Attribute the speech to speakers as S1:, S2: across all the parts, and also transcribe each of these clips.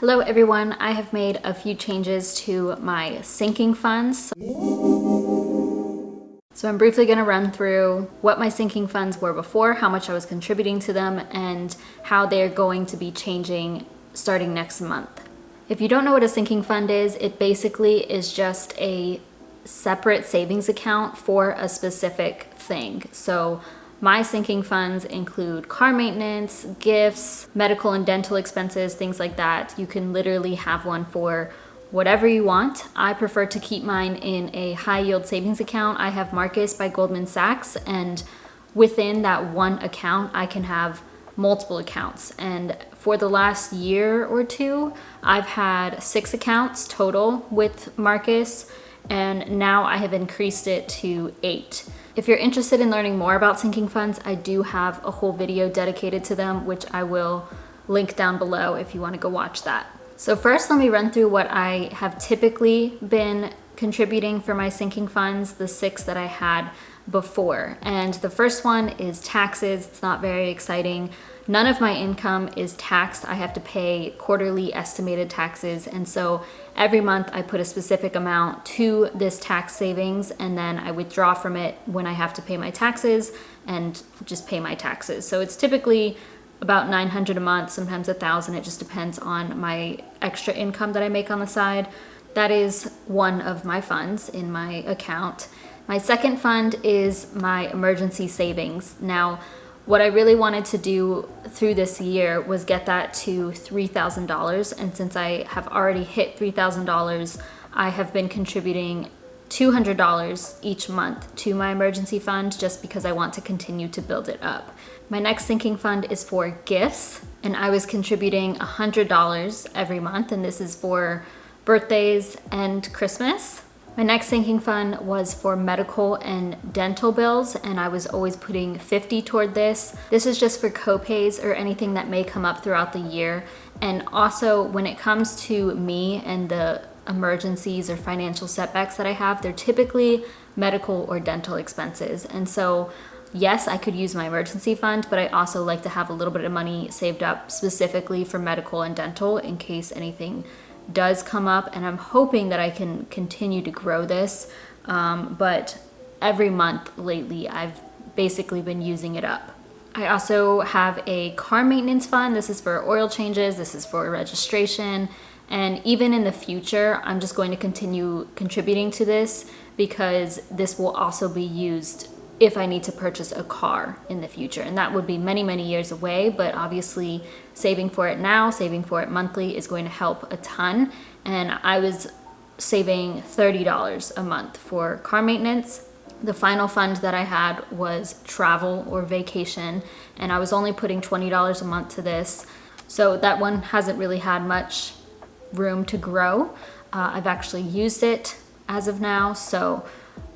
S1: Hello everyone, I have made a few changes to my sinking funds. So I'm briefly going to run through what my sinking funds were before, how much I was contributing to them, and how they're going to be changing starting next month. If you don't know what a sinking fund is, it basically is just a separate savings account for a specific thing. So my sinking funds include car maintenance, gifts, medical and dental expenses, things like that. You can literally have one for whatever you want. I prefer to keep mine in a high yield savings account. I have Marcus by Goldman Sachs, and within that one account, I can have multiple accounts. And for the last year or two, I've had 6 accounts total with Marcus, and now I have increased it to 8. If you're interested in learning more about sinking funds, I do have a whole video dedicated to them, which I will link down below if you want to go watch that. So first, let me run through what I have typically been contributing for my sinking funds, the 6 that I had before. And the first one is taxes. It's not very exciting. None of my income is taxed. I have to pay quarterly estimated taxes. And so every month I put a specific amount to this tax savings, and then I withdraw from it when I have to pay my taxes and just pay my taxes. So it's typically about $900 a month, sometimes $1,000. It just depends on my extra income that I make on the side. That is one of my funds in my account. My second fund is my emergency savings. Now, what I really wanted to do through this year was get that to $3,000. And since I have already hit $3,000, I have been contributing $200 each month to my emergency fund just because I want to continue to build it up. My next sinking fund is for gifts, and I was contributing $100 every month, and this is for birthdays and Christmas. My next sinking fund was for medical and dental bills, and I was always putting $50 toward this. This is just for co-pays or anything that may come up throughout the year. And also, when it comes to me and the emergencies or financial setbacks that I have, they're typically medical or dental expenses. And so, yes, I could use my emergency fund, but I also like to have a little bit of money saved up specifically for medical and dental in case anything does come up, and I'm hoping that I can continue to grow this, but every month lately I've basically been using it up. I also have a car maintenance fund. This is for oil changes, this is for registration, and even in the future I'm just going to continue contributing to this because this will also be used if I need to purchase a car in the future. And that would be many, many years away, but obviously saving for it now, saving for it monthly is going to help a ton. And I was saving $30 a month for car maintenance. The final fund that I had was travel or vacation, and I was only putting $20 a month to this. So that one hasn't really had much room to grow. I've actually used it as of now, so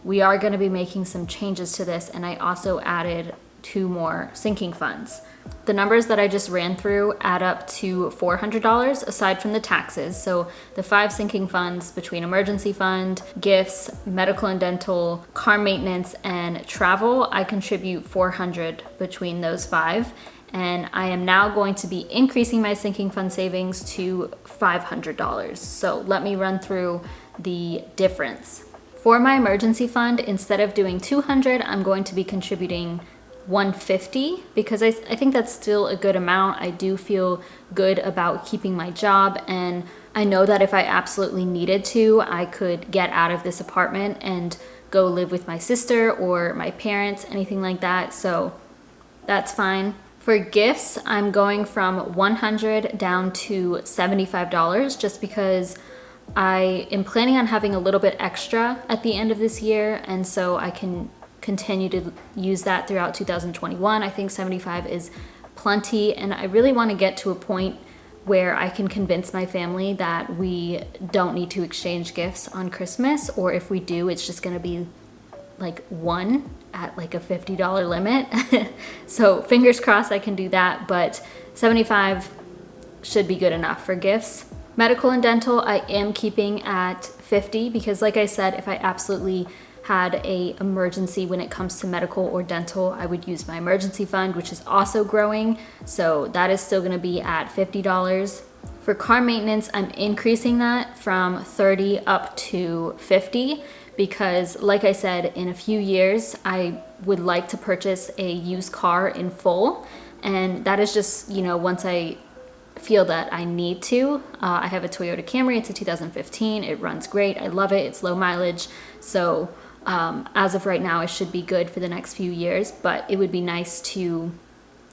S1: we are going to be making some changes to this, and I also added 2 more sinking funds. The numbers that I just ran through add up to $400 aside from the taxes. So the 5 sinking funds between emergency fund, gifts, medical and dental, car maintenance, and travel, I contribute $400 between those 5. And I am now going to be increasing my sinking fund savings to $500. So let me run through the difference. For my emergency fund, instead of doing $200, I'm going to be contributing $150 because I think that's still a good amount. I do feel good about keeping my job, and I know that if I absolutely needed to, I could get out of this apartment and go live with my sister or my parents, anything like that. So that's fine. For gifts, I'm going from $100 down to $75 just because I am planning on having a little bit extra at the end of this year, and so I can continue to use that throughout 2021. I think 75 is plenty, and I really want to get to a point where I can convince my family that we don't need to exchange gifts on Christmas, or if we do, it's just going to be like one at like a $50 limit. So fingers crossed I can do that, but 75 should be good enough for gifts. Medical and dental, I am keeping at 50 because like I said, if I absolutely had an emergency when it comes to medical or dental, I would use my emergency fund, which is also growing. So that is still gonna be at $50. For car maintenance, I'm increasing that from 30 up to 50 because, like I said, in a few years, I would like to purchase a used car in full. And that is just, once I feel that I need to. I have a Toyota Camry. It's a 2015. It runs great. I love it. It's low mileage. So as of right now, it should be good for the next few years, but it would be nice to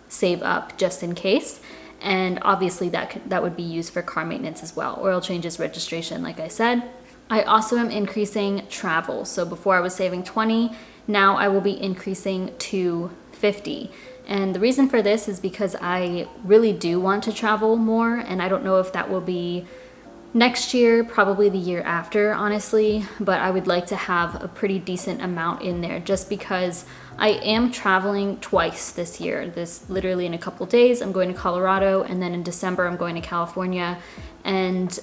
S1: save up just in case. And obviously that would be used for car maintenance as well. Oil changes, registration, like I said. I also am increasing travel. So before I was saving 20, now I will be increasing to 50. And the reason for this is because I really do want to travel more, and I don't know if that will be next year, probably the year after, honestly, but I would like to have a pretty decent amount in there just because I am traveling twice this year. This literally in a couple days, I'm going to Colorado, and then in December, I'm going to California, and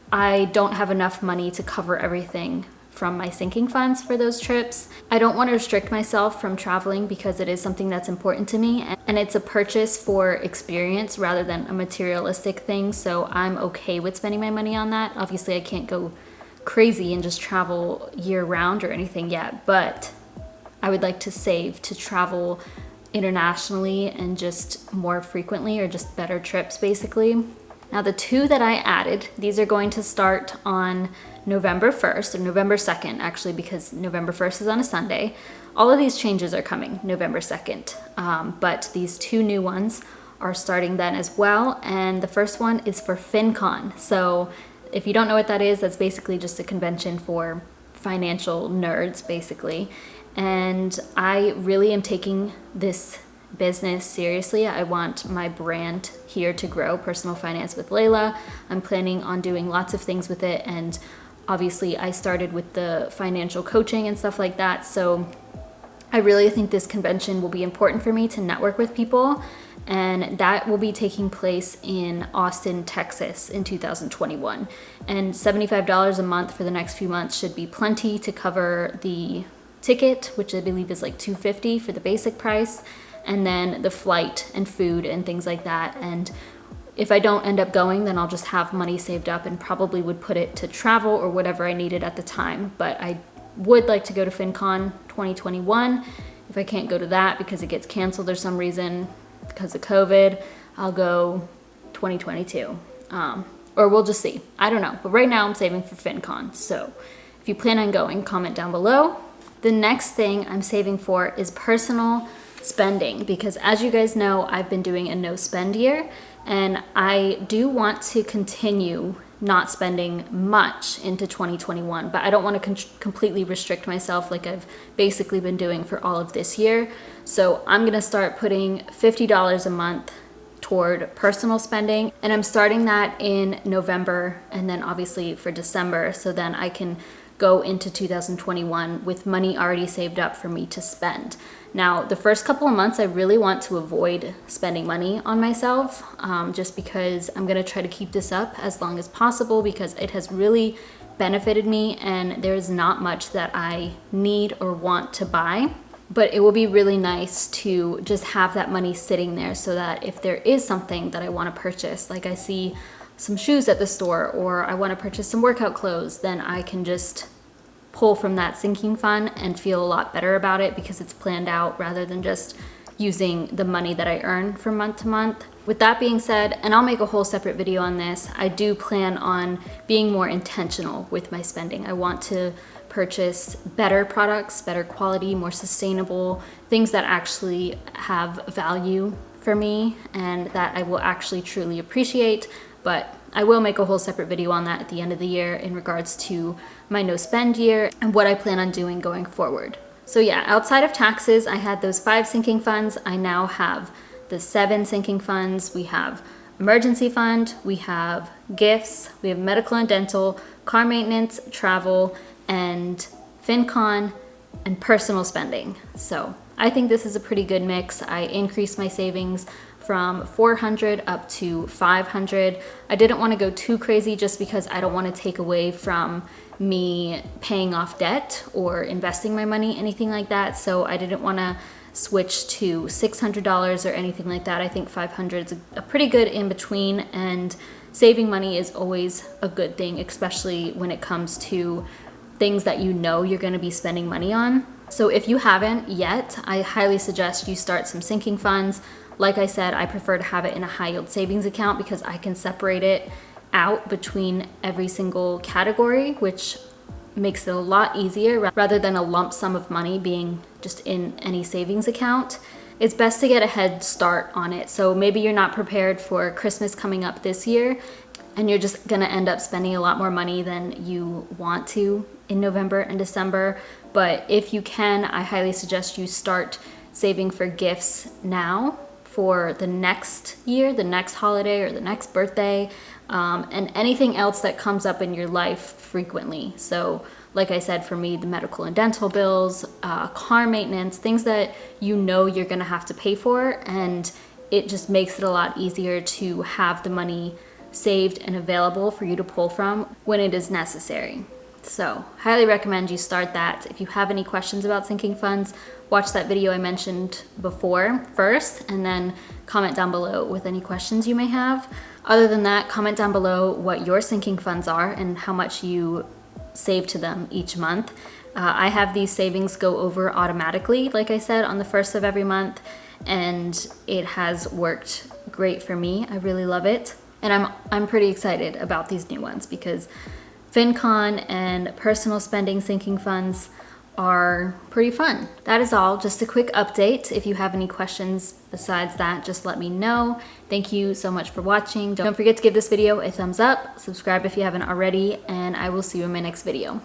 S1: I don't have enough money to cover everything from my sinking funds for those trips. I don't want to restrict myself from traveling because it is something that's important to me, and it's a purchase for experience rather than a materialistic thing, so I'm okay with spending my money on that. Obviously, I can't go crazy and just travel year round or anything yet, but I would like to save to travel internationally and just more frequently, or just better trips basically. Now the two that I added, these are going to start on November 1st, or November 2nd actually, because November 1st is on a Sunday. All of these changes are coming November 2nd, but these two new ones are starting then as well. And the first one is for Fincon. So if you don't know what that is, that's basically just a convention for financial nerds basically. And I really am taking this business seriously. I want my brand here to grow, Personal Finance with Layla. I'm planning on doing lots of things with it, and obviously I started with the financial coaching and stuff like that, so I really think this convention will be important for me to network with people, and that will be taking place in Austin, Texas in 2021. And $75 a month for the next few months should be plenty to cover the ticket, which I believe is like $250 for the basic price, and then the flight and food and things like that. And if I don't end up going, then I'll just have money saved up and probably would put it to travel or whatever I needed at the time. But I would like to go to Fincon 2021. If I can't go to that because it gets canceled or some reason because of COVID, I'll go 2022. Or we'll just see. I don't know. But right now I'm saving for Fincon. So if you plan on going, comment down below. The next thing I'm saving for is personal spending, because as you guys know, I've been doing a no spend year, and I do want to continue not spending much into 2021, but I don't want to completely restrict myself like I've basically been doing for all of this year. So I'm going to start putting $50 a month toward personal spending, and I'm starting that in November, and then obviously for December, so then I can go into 2021 with money already saved up for me to spend. Now, the first couple of months, I really want to avoid spending money on myself, just because I'm gonna try to keep this up as long as possible, because it has really benefited me, and there's not much that I need or want to buy. But it will be really nice to just have that money sitting there so that if there is something that I want to purchase, like I see some shoes at the store, or I want to purchase some workout clothes, then I can just pull from that sinking fund and feel a lot better about it because it's planned out rather than just using the money that I earn from month to month. With that being said, and I'll make a whole separate video on this, I do plan on being more intentional with my spending. I want to purchase better products, better quality, more sustainable, things that actually have value for me and that I will actually truly appreciate. But I will make a whole separate video on that at the end of the year in regards to my no spend year and what I plan on doing going forward. So yeah, outside of taxes, I had those 5 sinking funds. I now have the 7 sinking funds. We have emergency fund, we have gifts, we have medical and dental, car maintenance, travel, and Fincon, and personal spending. So I think this is a pretty good mix. I increased my savings from 400 up to 500. I didn't want to go too crazy just because I don't want to take away from me paying off debt or investing my money, anything like that. So I didn't want to switch to $600 or anything like that. I think 500 is a pretty good in between, and saving money is always a good thing, especially when it comes to things that you know you're going to be spending money on. So if you haven't yet, I highly suggest you start some sinking funds. Like I said, I prefer to have it in a high yield savings account because I can separate it out between every single category, which makes it a lot easier rather than a lump sum of money being just in any savings account. It's best to get a head start on it. So maybe you're not prepared for Christmas coming up this year and you're just gonna end up spending a lot more money than you want to in November and December. But if you can, I highly suggest you start saving for gifts now for the next year, the next holiday, or the next birthday, and anything else that comes up in your life frequently. So like I said, for me, the medical and dental bills, car maintenance, things that you know you're gonna have to pay for, and it just makes it a lot easier to have the money saved and available for you to pull from when it is necessary. So highly recommend you start that. If you have any questions about sinking funds, watch that video I mentioned before first, and then comment down below with any questions you may have. Other than that, comment down below what your sinking funds are and how much you save to them each month. I have these savings go over automatically, like I said, on the first of every month, and it has worked great for me. I really love it. And I'm pretty excited about these new ones because Fincon and personal spending sinking funds are pretty fun. That is all, just a quick update. If you have any questions besides that, just let me know. Thank you so much for watching. Don't forget to give this video a thumbs up, subscribe if you haven't already, and I will see you in my next video.